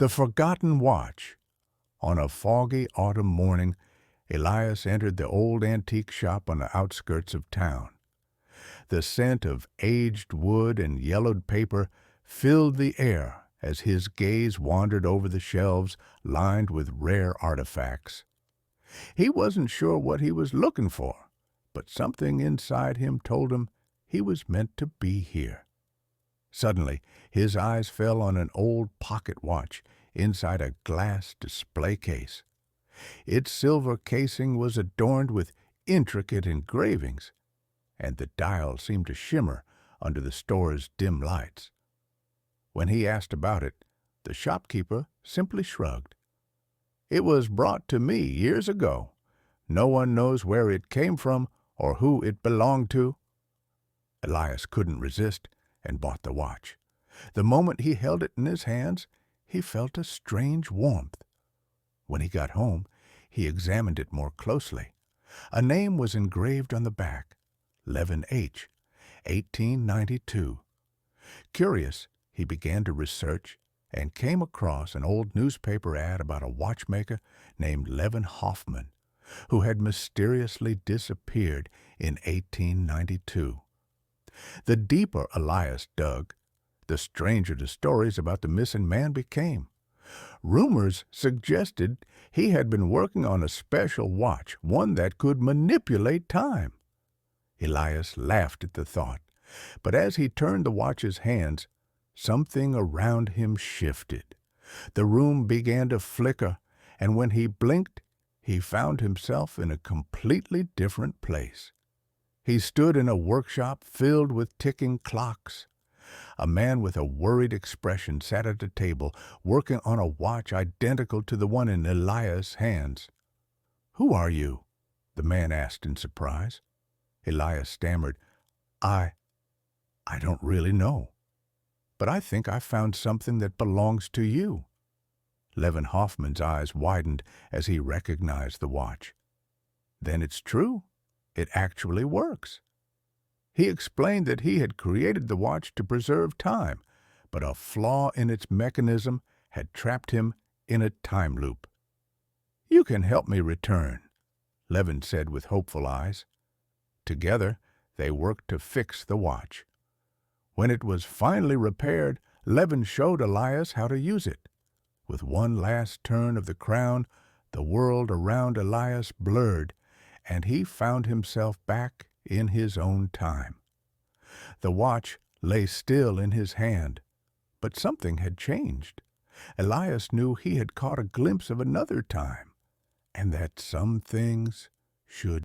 The Forgotten Watch. On a foggy autumn morning, Elias entered the old antique shop on the outskirts of town. The scent of aged wood and yellowed paper filled the air as his gaze wandered over the shelves lined with rare artifacts. He wasn't sure what he was looking for, but something inside him told him he was meant to be here. Suddenly, his eyes fell on an old pocket watch inside a glass display case. Its silver casing was adorned with intricate engravings, and the dial seemed to shimmer under the store's dim lights. When he asked about it, the shopkeeper simply shrugged. "It was brought to me years ago. No one knows where it came from or who it belonged to." Elias couldn't resist and bought the watch. The moment he held it in his hands, he felt a strange warmth. When he got home, he examined it more closely. A name was engraved on the back, Levin H., 1892. Curious, he began to research and came across an old newspaper ad about a watchmaker named Levin Hoffman, who had mysteriously disappeared in 1892. The deeper Elias dug, the stranger the stories about the missing man became. Rumors suggested he had been working on a special watch, one that could manipulate time. Elias laughed at the thought, but as he turned the watch's hands, something around him shifted. The room began to flicker, and when he blinked, he found himself in a completely different place. He stood in a workshop filled with ticking clocks. A man with a worried expression sat at a table, working on a watch identical to the one in Elias' hands. "Who are you?" the man asked in surprise. Elias stammered, I don't really know, but I think I found something that belongs to you." Levin Hoffman's eyes widened as he recognized the watch. "Then it's true. It actually works." He explained that he had created the watch to preserve time, but a flaw in its mechanism had trapped him in a time loop. "You can help me return," Levin said with hopeful eyes. Together, they worked to fix the watch. When it was finally repaired, Levin showed Elias how to use it. With one last turn of the crown, the world around Elias blurred, and he found himself back in his own time. The watch lay still in his hand, but something had changed. Elias knew he had caught a glimpse of another time, and that some things should